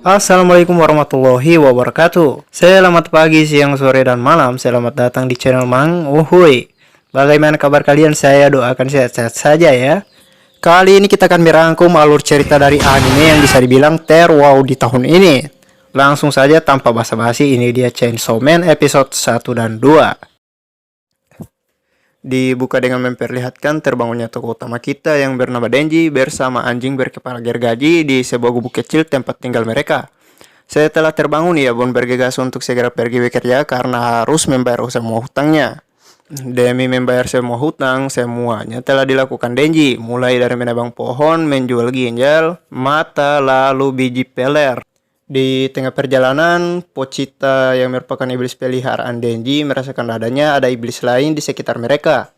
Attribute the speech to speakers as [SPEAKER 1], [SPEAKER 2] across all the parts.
[SPEAKER 1] Assalamualaikum warahmatullahi wabarakatuh. Selamat pagi, siang, sore, dan malam. Selamat datang di channel Mang Uhuy. Bagaimana kabar kalian? Saya doakan sehat-sehat saja ya. Kali ini kita akan merangkum alur cerita dari anime yang bisa dibilang terwow di tahun ini. Langsung saja tanpa basa-basi, ini dia Chainsaw Man episode 1 dan 2. Dibuka dengan memperlihatkan terbangunnya tokoh utama kita yang bernama Denji bersama anjing berkepala gergaji di sebuah gubuk kecil tempat tinggal mereka. Setelah terbangun, ia pun bergegas untuk segera pergi bekerja karena harus membayar semua hutangnya. Demi membayar semua hutang, semuanya telah dilakukan Denji, mulai dari menebang pohon, menjual ginjal, mata, lalu biji peler. Di tengah perjalanan, Pochita yang merupakan iblis peliharaan Denji merasakan adanya ada iblis lain di sekitar mereka.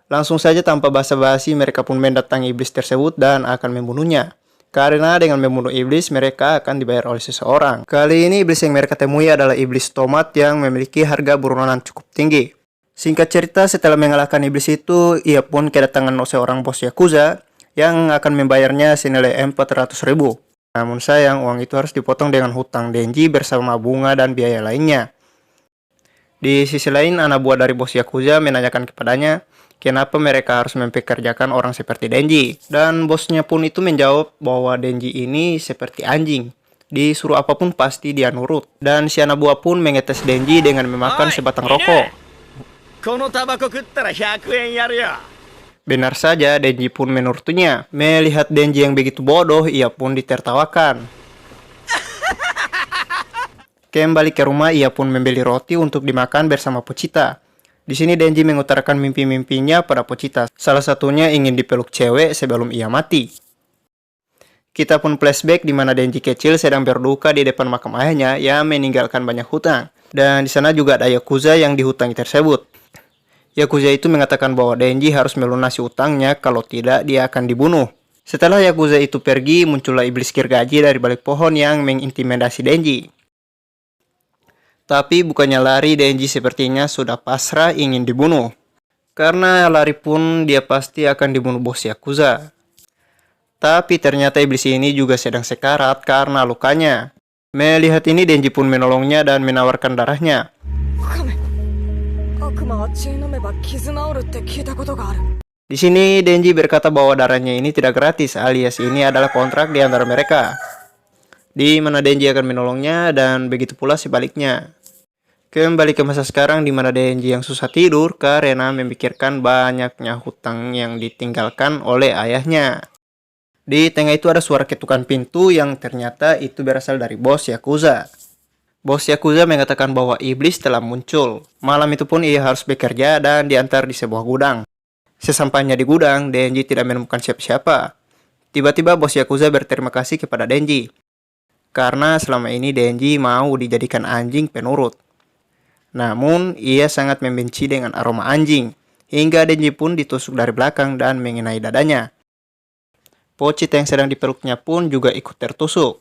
[SPEAKER 1] Langsung saja tanpa basa-basi mereka pun mendatangi iblis tersebut dan akan membunuhnya. Karena dengan membunuh iblis mereka akan dibayar oleh seseorang. Kali ini iblis yang mereka temui adalah iblis tomat yang memiliki harga buronan cukup tinggi. Singkat cerita, setelah mengalahkan iblis itu, ia pun kedatangan seorang bos Yakuza yang akan membayarnya senilai 400.000. Namun sayang, uang itu harus dipotong dengan hutang Denji bersama bunga dan biaya lainnya. Di sisi lain, anak buah dari bos Yakuza menanyakan kepadanya kenapa mereka harus mempekerjakan orang seperti Denji. Dan bosnya pun itu menjawab bahwa Denji ini seperti anjing. Disuruh apapun pasti dia nurut. Dan si anak buah pun mengetes Denji dengan memakan sebatang rokok. Benar saja, Denji pun menurutnya. Melihat Denji yang begitu bodoh, ia pun ditertawakan. Kembali ke rumah, ia pun membeli roti untuk dimakan bersama Pochita. Di sini Denji mengutarakan mimpi-mimpinya pada Pochita. Salah satunya ingin dipeluk cewek sebelum ia mati. Kita pun flashback di mana Denji kecil sedang berduka di depan makam ayahnya yang meninggalkan banyak hutang. Dan di sana juga ada Yakuza yang dihutangi tersebut. Yakuza itu mengatakan bahwa Denji harus melunasi utangnya, kalau tidak dia akan dibunuh. Setelah Yakuza itu pergi, muncullah iblis gergaji dari balik pohon yang mengintimidasi Denji. Tapi bukannya lari, Denji sepertinya sudah pasrah ingin dibunuh. Karena lari pun dia pasti akan dibunuh bos Yakuza. Tapi ternyata iblis ini juga sedang sekarat karena lukanya. Melihat ini, Denji pun menolongnya dan menawarkan darahnya. Di sini Denji berkata bahwa darahnya ini tidak gratis, alias ini adalah kontrak di antara mereka. Di mana Denji akan menolongnya dan begitu pula sebaliknya. Kembali ke masa sekarang di mana Denji yang susah tidur karena memikirkan banyaknya hutang yang ditinggalkan oleh ayahnya. Di tengah itu ada suara ketukan pintu yang ternyata itu berasal dari bos Yakuza. Bos Yakuza mengatakan bahwa iblis telah muncul. Malam itu pun ia harus bekerja dan diantar di sebuah gudang. Sesampainya di gudang, Denji tidak menemukan siapa-siapa. Tiba-tiba bos Yakuza berterima kasih kepada Denji. Karena selama ini Denji mau dijadikan anjing penurut. Namun, ia sangat membenci dengan aroma anjing. Hingga Denji pun ditusuk dari belakang dan mengenai dadanya. Pochita yang sedang dipeluknya pun juga ikut tertusuk.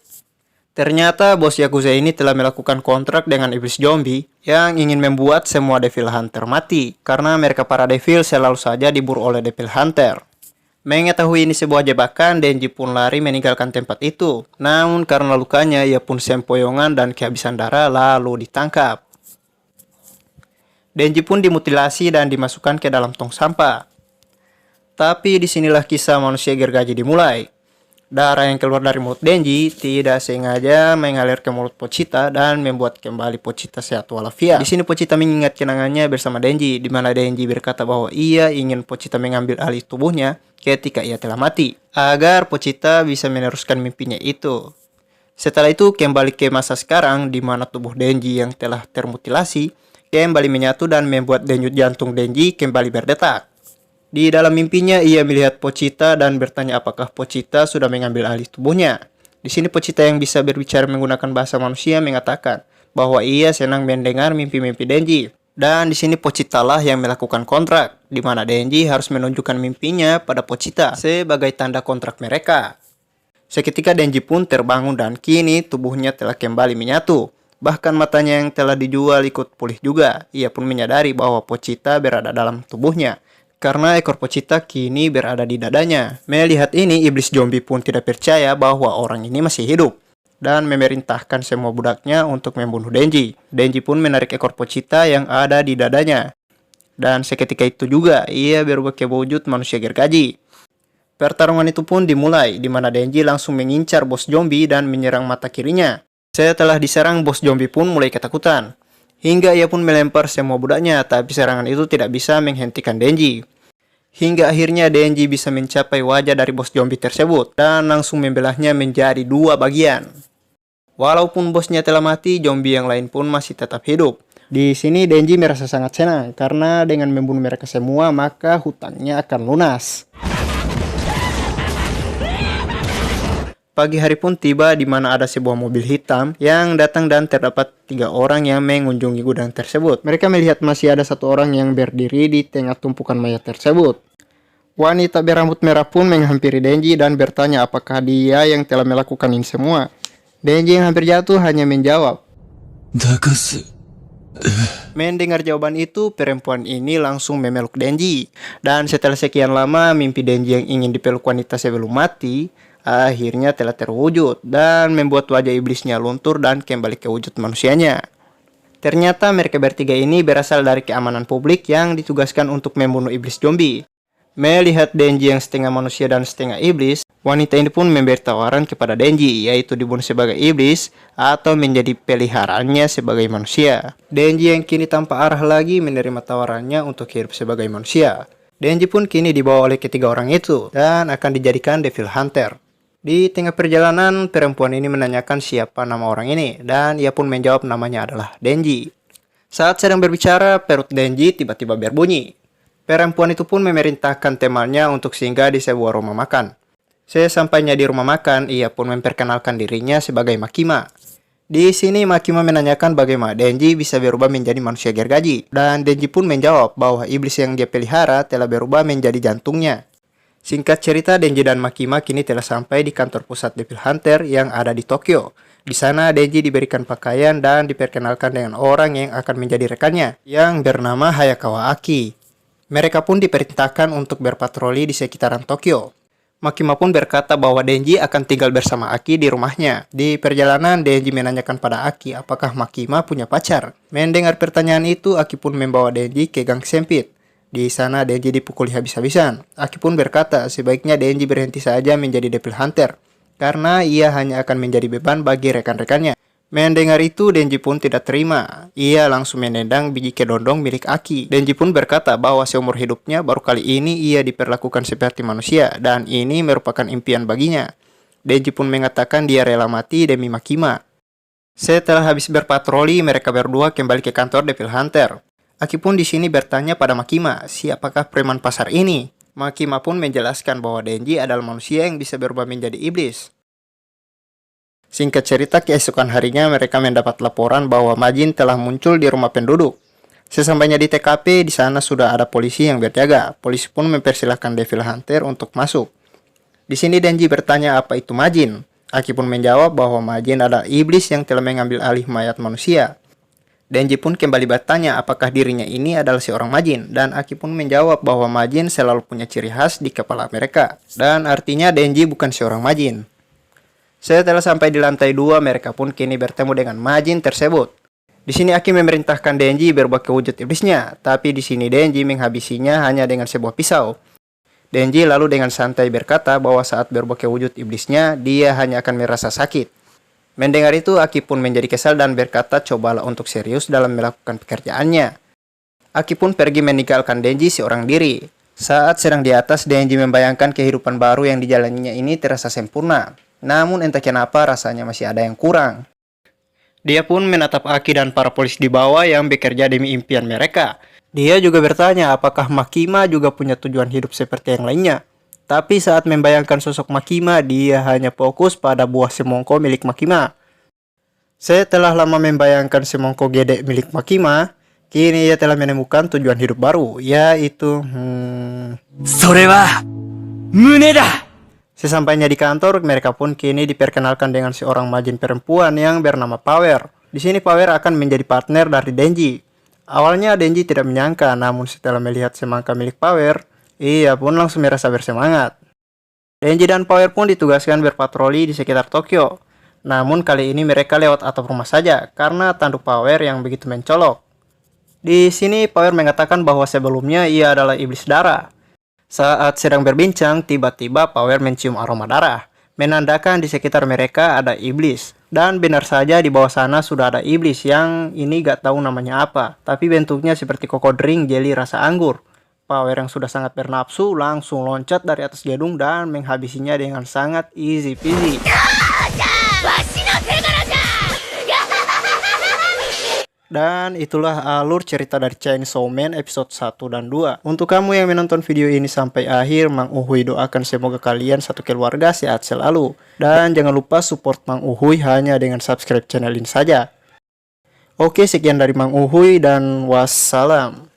[SPEAKER 1] Ternyata bos Yakuza ini telah melakukan kontrak dengan iblis zombie yang ingin membuat semua Devil Hunter mati. Karena mereka para Devil selalu saja diburu oleh Devil Hunter. Mengetahui ini sebuah jebakan, Denji pun lari meninggalkan tempat itu. Namun karena lukanya, ia pun sempoyongan dan kehabisan darah lalu ditangkap. Denji pun dimutilasi dan dimasukkan ke dalam tong sampah. Tapi disinilah kisah manusia gergaji dimulai. Darah yang keluar dari mulut Denji tidak sengaja mengalir ke mulut Pochita dan membuat kembali Pochita sehat walafiat. Di sini Pochita mengingat kenangannya bersama Denji, di mana Denji berkata bahwa ia ingin Pochita mengambil alih tubuhnya ketika ia telah mati, agar Pochita bisa meneruskan mimpinya itu. Setelah itu kembali ke masa sekarang, di mana tubuh Denji yang telah termutilasi kembali menyatu dan membuat denyut jantung Denji kembali berdetak. Di dalam mimpinya ia melihat Pochita dan bertanya apakah Pochita sudah mengambil alih tubuhnya. Di sini Pochita yang bisa berbicara menggunakan bahasa manusia mengatakan bahwa ia senang mendengar mimpi-mimpi Denji. Dan di sini Pochita lah yang melakukan kontrak, di mana Denji harus menunjukkan mimpinya pada Pochita sebagai tanda kontrak mereka. Seketika Denji pun terbangun dan kini tubuhnya telah kembali menyatu. Bahkan matanya yang telah dijual ikut pulih juga. Ia pun menyadari bahwa Pochita berada dalam tubuhnya. karena ekor Pochita kini berada di dadanya. Melihat ini, iblis zombie pun tidak percaya bahwa orang ini masih hidup. dan memerintahkan semua budaknya untuk membunuh Denji. Denji pun menarik ekor Pochita yang ada di dadanya. Dan seketika itu juga ia berubah ke wujud manusia gergaji. Pertarungan itu pun dimulai, di mana Denji langsung mengincar bos zombie dan menyerang mata kirinya. Setelah diserang, bos zombie pun mulai ketakutan. Hingga ia pun melempar semua budaknya, tapi serangan itu tidak bisa menghentikan Denji. Hingga akhirnya Denji bisa mencapai wajah dari bos zombie tersebut dan langsung membelahnya menjadi dua bagian. Walaupun bosnya telah mati, zombie yang lain pun masih tetap hidup. Di sini Denji merasa sangat senang karena dengan membunuh mereka semua maka hutangnya akan lunas. Pagi hari pun tiba di mana ada sebuah mobil hitam yang datang dan terdapat 3 orang yang mengunjungi gudang tersebut. Mereka melihat masih ada 1 orang yang berdiri di tengah tumpukan mayat tersebut. Wanita berambut merah pun menghampiri Denji dan bertanya apakah dia yang telah melakukan ini semua. Denji yang hampir jatuh hanya menjawab. Mendengar jawaban itu, perempuan ini langsung memeluk Denji. Dan setelah sekian lama, mimpi Denji yang ingin dipeluk wanita sebelum mati akhirnya telah terwujud dan membuat wajah iblisnya luntur dan kembali ke wujud manusianya. Ternyata mereka bertiga ini berasal dari keamanan publik yang ditugaskan untuk membunuh iblis zombie. Melihat Denji yang setengah manusia dan setengah iblis, wanita ini pun memberi tawaran kepada Denji, yaitu dibunuh sebagai iblis atau menjadi peliharaannya sebagai manusia. Denji yang kini tanpa arah lagi menerima tawarannya untuk hidup sebagai manusia. Denji pun kini dibawa oleh ketiga orang itu dan akan dijadikan Devil Hunter. Di tengah perjalanan, perempuan ini menanyakan siapa nama orang ini, dan ia pun menjawab namanya adalah Denji. Saat sedang berbicara, perut Denji tiba-tiba berbunyi. Perempuan itu pun memerintahkan temannya untuk singgah di sebuah rumah makan. Sesampainya di rumah makan, ia pun memperkenalkan dirinya sebagai Makima. Di sini Makima menanyakan bagaimana Denji bisa berubah menjadi manusia gergaji, dan Denji pun menjawab bahwa iblis yang dia pelihara telah berubah menjadi jantungnya. Singkat cerita, Denji dan Makima kini telah sampai di kantor pusat Devil Hunter yang ada di Tokyo. Di sana, Denji diberikan pakaian dan diperkenalkan dengan orang yang akan menjadi rekannya, yang bernama Hayakawa Aki. Mereka pun diperintahkan untuk berpatroli di sekitaran Tokyo. Makima pun berkata bahwa Denji akan tinggal bersama Aki di rumahnya. Di perjalanan, Denji menanyakan pada Aki apakah Makima punya pacar. Mendengar pertanyaan itu, Aki pun membawa Denji ke gang sempit. Di sana Denji dipukuli habis-habisan. Aki pun berkata sebaiknya Denji berhenti saja menjadi Devil Hunter, karena ia hanya akan menjadi beban bagi rekan-rekannya. Mendengar itu, Denji pun tidak terima. Ia langsung menendang biji kedondong milik Aki. Denji pun berkata bahwa seumur hidupnya baru kali ini ia diperlakukan seperti manusia, dan ini merupakan impian baginya. Denji pun mengatakan dia rela mati demi Makima. Setelah habis berpatroli, mereka berdua kembali ke kantor Devil Hunter. Aki pun di sini bertanya pada Makima, siapakah preman pasar ini? Makima pun menjelaskan bahwa Denji adalah manusia yang bisa berubah menjadi iblis. Singkat cerita, keesokan harinya mereka mendapat laporan bahwa Majin telah muncul di rumah penduduk. Sesampainya di TKP, di sana sudah ada polisi yang berjaga. Polisi pun mempersilahkan Devil Hunter untuk masuk. Di sini Denji bertanya apa itu Majin. Aki pun menjawab bahwa Majin adalah iblis yang telah mengambil alih mayat manusia. Denji pun kembali bertanya apakah dirinya ini adalah seorang Majin, dan Aki pun menjawab bahwa Majin selalu punya ciri khas di kepala mereka, dan artinya Denji bukan seorang Majin. Setelah sampai di lantai 2, mereka pun kini bertemu dengan Majin tersebut. Di sini Aki memerintahkan Denji berubah ke wujud iblisnya, tapi di sini Denji menghabisinya hanya dengan sebuah pisau. Denji lalu dengan santai berkata bahwa saat berubah ke wujud iblisnya, dia hanya akan merasa sakit. Mendengar itu, Aki pun menjadi kesal dan berkata cobalah untuk serius dalam melakukan pekerjaannya. Aki pun pergi meninggalkan Denji seorang diri. Saat sedang di atas, Denji membayangkan kehidupan baru yang dijalaninya ini terasa sempurna. Namun entah kenapa rasanya masih ada yang kurang. Dia pun menatap Aki dan para polisi di bawah yang bekerja demi impian mereka. Dia juga bertanya apakah Makima juga punya tujuan hidup seperti yang lainnya. Tapi saat membayangkan sosok Makima, dia hanya fokus pada buah semongko milik Makima. Setelah lama membayangkan semongko gede milik Makima, kini ia telah menemukan tujuan hidup baru, yaitu Sesampainya di kantor, mereka pun kini diperkenalkan dengan seorang Majin perempuan yang bernama Power. Di sini Power akan menjadi partner dari Denji. Awalnya Denji tidak menyangka, namun setelah melihat semangka milik Power, ia pun langsung merasa bersemangat. Denji dan Power pun ditugaskan berpatroli di sekitar Tokyo. Namun kali ini mereka lewat atap rumah saja karena tanduk Power yang begitu mencolok. Di sini Power mengatakan bahwa sebelumnya ia adalah iblis darah. Saat sedang berbincang, tiba-tiba Power mencium aroma darah, menandakan di sekitar mereka ada iblis. Dan benar saja di bawah sana sudah ada iblis yang ini gak tahu namanya apa, tapi bentuknya seperti koko drink jelly rasa anggur. Power yang sudah sangat bernafsu langsung loncat dari atas gedung dan menghabisinya dengan sangat easy peasy. Dan itulah alur cerita dari Chainsaw Man episode 1 dan 2. Untuk kamu yang menonton video ini sampai akhir, Mang Uhuy doakan semoga kalian satu keluarga sehat selalu. Dan jangan lupa support Mang Uhuy hanya dengan subscribe channel ini saja. Oke, sekian dari Mang Uhuy dan wassalam.